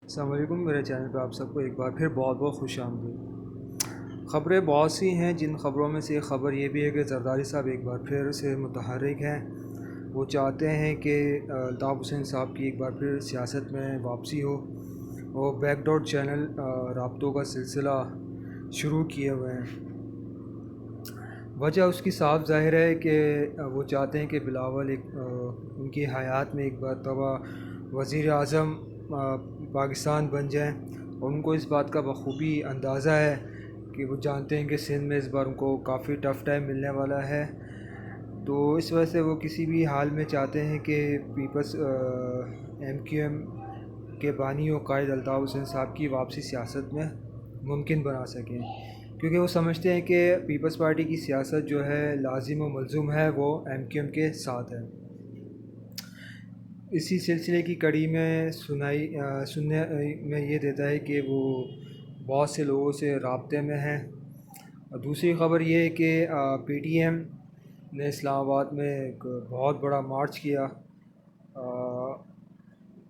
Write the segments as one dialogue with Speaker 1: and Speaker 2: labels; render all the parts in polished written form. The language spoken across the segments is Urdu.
Speaker 1: السلام علیکم، میرے چینل پہ آپ سب کو ایک بار پھر بہت بہت خوش آمدید۔ خبریں بہت سی ہیں، جن خبروں میں سے ایک خبر یہ بھی ہے کہ زرداری صاحب ایک بار پھر سے متحرک ہیں۔ وہ چاہتے ہیں کہ الطاف حسین صاحب کی ایک بار پھر سیاست میں واپسی ہو۔ وہ بیک ڈاٹ چینل رابطوں کا سلسلہ شروع کیے ہوئے ہیں۔ وجہ اس کی صاف ظاہر ہے کہ وہ چاہتے ہیں کہ بلاول ان کی حیات میں ایک مرتبہ وزیر اعظم پاکستان بن جائیں، اور ان کو اس بات کا بخوبی اندازہ ہے کہ وہ جانتے ہیں کہ سندھ میں اس بار ان کو کافی ٹف ٹائم ملنے والا ہے۔ تو اس وجہ سے وہ کسی بھی حال میں چاہتے ہیں کہ پیپلز ایم کیو ایم کے بانی و قائد الطاف حسین صاحب کی واپسی سیاست میں ممکن بنا سکیں، کیونکہ وہ سمجھتے ہیں کہ پیپلز پارٹی کی سیاست جو ہے لازم و ملزوم ہے، وہ ایم کیو ایم کے ساتھ ہے۔ اسی سلسلے کی کڑی میں سننے میں یہ دیتا ہے کہ وہ بہت سے لوگوں سے رابطے میں ہیں۔ اور دوسری خبر یہ ہے کہ پی ٹی ایم نے اسلام آباد میں ایک بہت بڑا مارچ کیا۔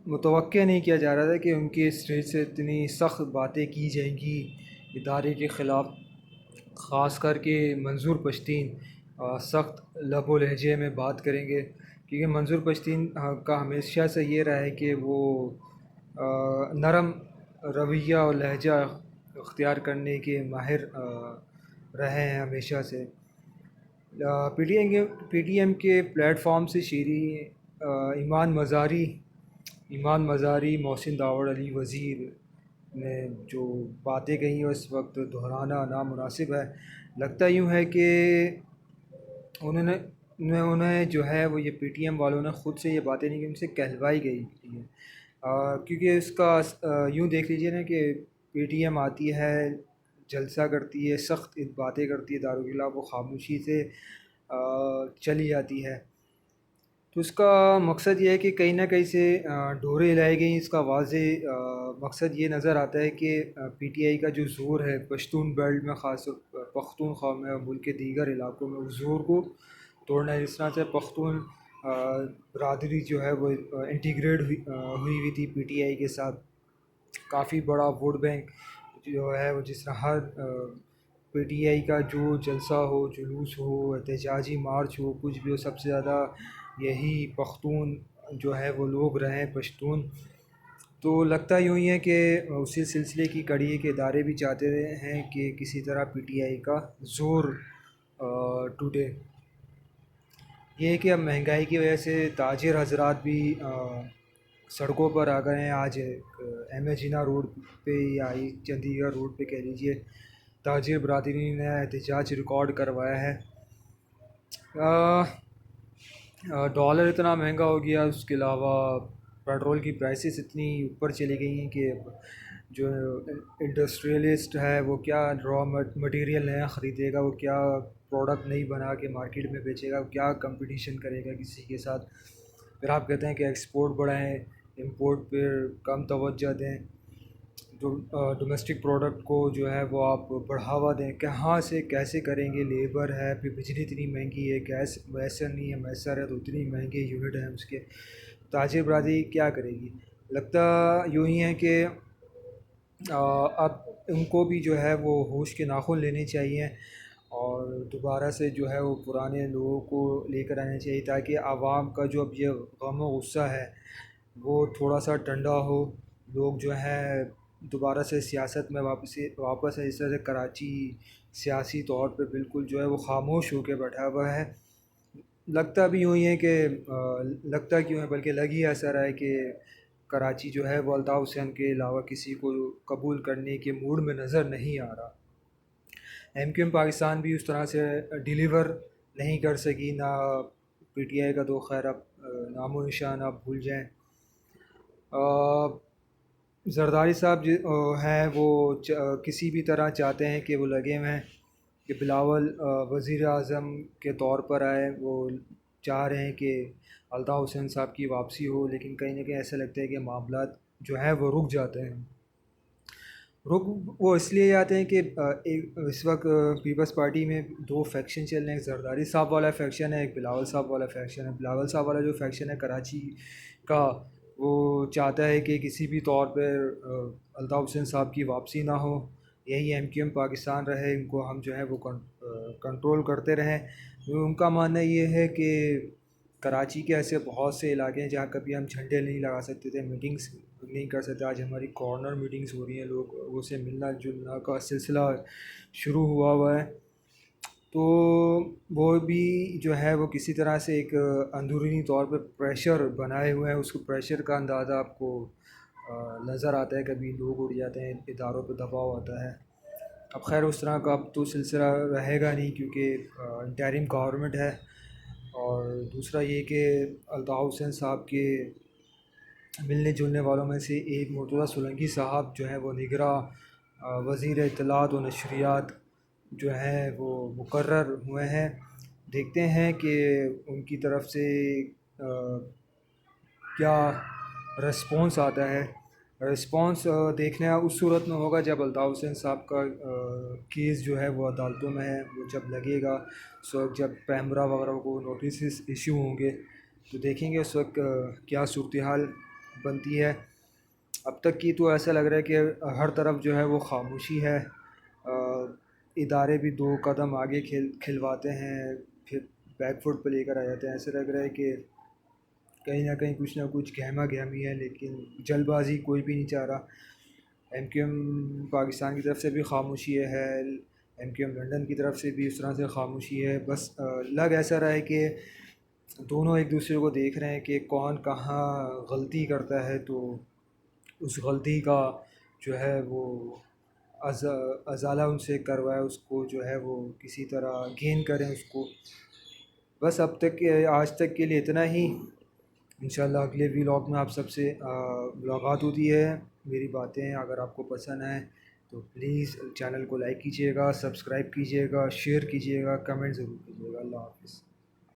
Speaker 1: متوقع نہیں کیا جا رہا تھا کہ ان کے اسٹیج سے اتنی سخت باتیں کی جائیں گی ادارے کے خلاف، خاص کر کے منظور پشتین سخت لب و لہجے میں بات کریں گے، کیونکہ منظور پشتین کا ہمیشہ سے یہ رہا ہے کہ وہ نرم رویہ اور لہجہ اختیار کرنے کے ماہر رہے ہیں ہمیشہ سے۔ پی ٹی ایم کے پلیٹ فارم سے شیری ایمان مزاری، محسن داوڑ، علی وزیر نے جو باتیں کہی ہیں اس وقت دہرانا نامناسب ہے۔ لگتا یوں ہے کہ انہیں جو ہے وہ یہ پی ٹی ایم والوں نے خود سے یہ باتیں نہیں کہ ان سے کہلوائی گئی ہیں، کیونکہ اس کا یوں دیکھ لیجئے نا کہ پی ٹی ایم آتی ہے، جلسہ کرتی ہے، سخت باتیں کرتی ہے اداروں کے خلاف، وہ خاموشی سے چلی جاتی ہے۔ تو اس کا مقصد یہ ہے کہ کہیں نہ کہیں سے ڈوریں ہلائی گئیں۔ اس کا واضح مقصد یہ نظر آتا ہے کہ پی ٹی آئی کا جو زور ہے پشتون بیلٹ میں، خاص طور پختونخوا میں اور ملک کے دیگر علاقوں میں، اس زور کو توڑنا ہے۔ جس طرح سے پختون برادری جو ہے وہ انٹیگریٹ ہوئی تھی پی ٹی آئی کے ساتھ، کافی بڑا ووٹ بینک جو ہے وہ، جس طرح ہر پی ٹی آئی کا جو جلسہ ہو، جلوس ہو، احتجاجی مارچ ہو، کچھ بھی ہو، سب سے زیادہ یہی پختون جو ہے وہ لوگ رہے ہیں، پشتون۔ تو لگتا یوں ہی ہے کہ اسی سلسلے کی کڑی ہے کہ ادارے بھی چاہتے ہیں کہ کسی طرح پی ٹی آئی کا زور ٹوٹے۔ یہ ہے کہ اب مہنگائی کی وجہ سے تاجر حضرات بھی سڑکوں پر آ گئے ہیں۔ آج ایم اے جناح روڈ پہ یا چندی گڑھ روڈ پہ کہہ لیجیے، تاجر برادری نے احتجاج ریکارڈ کروایا ہے۔ ڈالر اتنا مہنگا ہو گیا، اس کے علاوہ پیٹرول کی پرائسز اتنی اوپر چلی گئی ہیں کہ جو انڈسٹریلسٹ ہے وہ کیا را مٹیریل نیا خریدے گا، وہ کیا پروڈکٹ نہیں بنا کے مارکیٹ میں بیچے گا، وہ کیا کمپٹیشن کرے گا کسی کے ساتھ۔ پھر آپ کہتے ہیں کہ ایکسپورٹ بڑھائیں، امپورٹ پہ کم توجہ دیں، ڈومیسٹک پروڈکٹ کو جو ہے وہ آپ بڑھاوا دیں۔ کہاں سے کیسے کریں گے؟ لیبر ہے، پھر بجلی اتنی مہنگی ہے، گیس میسر نہیں ہے، میسر ہے تو اتنی مہنگے یونٹ ہیں اس کے، تاجر برادری کیا کرے گی؟ لگتا یوں ہی ہے کہ اب ان کو بھی جو ہے وہ ہوش کے ناخن لینے چاہیے، اور دوبارہ سے جو ہے وہ پرانے لوگوں کو لے کر آنا چاہیے، تاکہ عوام کا جو اب یہ غم و غصہ ہے وہ تھوڑا سا ٹھنڈا ہو، لوگ جو ہے دوبارہ سے سیاست میں واپس ہے۔ اس طرح سے کراچی سیاسی طور پہ بالکل جو ہے وہ خاموش ہو کے بیٹھا ہوا ہے۔ لگتا بھی یوں ہی ہے کہ لگتا کیوں ہے بلکہ لگ ہی ایسا رہا ہے کہ کراچی جو ہے وہ الطاف حسین کے علاوہ کسی کو قبول کرنے کے موڈ میں نظر نہیں آ رہا۔ ایم کیو ایم پاکستان بھی اس طرح سے ڈیلیور نہیں کر سکی، نہ پی ٹی آئی کا تو خیر اب نام و نشان آپ بھول جائیں۔ زرداری صاحب ہیں وہ کسی بھی طرح چاہتے ہیں کہ وہ لگے ہوئے ہیں کہ بلاول وزیر اعظم کے طور پر آئے، وہ چاہ رہے ہیں کہ الطاف حسین صاحب کی واپسی ہو، لیکن کہیں نہ کہیں ایسا لگتا ہے کہ معاملات جو ہیں وہ رک جاتے ہیں۔ وہ اس لیے آتے ہیں کہ اس وقت پیپلز پارٹی میں دو فیکشن چل رہے ہیں، ایک زرداری صاحب والا فیکشن ہے، ایک بلاول صاحب والا فیکشن ہے۔ بلاول صاحب والا جو فیکشن ہے کراچی کا، وہ چاہتا ہے کہ کسی بھی طور پر الطاف حسین صاحب کی واپسی نہ ہو، یہی ایم کیو ایم پاکستان رہے، ان کو ہم جو ہے وہ کنٹرول کرتے رہیں۔ ان کا ماننا یہ ہے کہ کراچی کے ایسے بہت سے علاقے ہیں جہاں کبھی ہم جھنڈے نہیں لگا سکتے تھے، میٹنگز نہیں کر سکتے، آج ہماری کارنر میٹنگز ہو رہی ہیں، لوگ وہ سے ملنا جلنا کا سلسلہ شروع ہوا ہے۔ تو وہ بھی جو ہے وہ کسی طرح سے ایک اندرونی طور پہ پریشر بنائے ہوئے ہیں، اس کو پریشر کا اندازہ آپ کو نظر آتا ہے، کبھی لوگ اڑ جاتے ہیں، اداروں پہ دباؤ آتا ہے۔ اب خیر اس طرح کا اب تو سلسلہ رہے گا نہیں، کیونکہ انٹرم گورنمنٹ ہے۔ اور دوسرا یہ کہ الطاف حسین صاحب کے ملنے جلنے والوں میں سے ایک مرتضیٰ سولنگی صاحب جو ہیں وہ نگراں وزیر اطلاعات و نشریات جو ہیں وہ مقرر ہوئے ہیں۔ دیکھتے ہیں کہ ان کی طرف سے کیا رسپانس آتا ہے۔ رسپانس دیکھنا اس صورت میں ہوگا جب الطاف حسین صاحب کا کیس جو ہے وہ عدالتوں میں ہے، وہ جب لگے گا، اس وقت جب پیمرا وغیرہ کو نوٹسز ایشو ہوں گے تو دیکھیں گے اس وقت کیا صورتحال بنتی ہے۔ اب تک کی تو ایسا لگ رہا ہے کہ ہر طرف جو ہے وہ خاموشی ہے، ادارے بھی دو قدم آگے کھلواتے ہیں، پھر بیک فٹ پہ لے کر آ جاتے ہیں۔ ایسے لگ رہا ہے کہ کہیں نہ کہیں کچھ نہ کچھ گہما گہمی ہے، لیکن جلد بازی کوئی بھی نہیں چاہ رہا۔ ایم کیو ایم پاکستان کی طرف سے بھی خاموشی ہے، ایم کیو ایم لنڈن کی طرف سے بھی اس طرح سے خاموشی ہے۔ بس لگ ایسا رہا ہے کہ دونوں ایک دوسرے کو دیکھ رہے ہیں کہ کون کہاں غلطی کرتا ہے، تو اس غلطی کا جو ہے وہ ازالہ ان سے کروائے، اس کو جو ہے وہ کسی طرح گین کریں اس کو۔ بس اب تک آج تک کے لیے اتنا ہی۔ انشاءاللہ اگلے ویلاگ میں آپ سب سے ملاقات ہوتی ہے۔ میری باتیں اگر آپ کو پسند آئیں تو پلیز چینل کو لائک کیجیے گا، سبسکرائب کیجیے گا، شیئر کیجیے گا، کمنٹ ضرور کیجیے گا۔ اللہ حافظ۔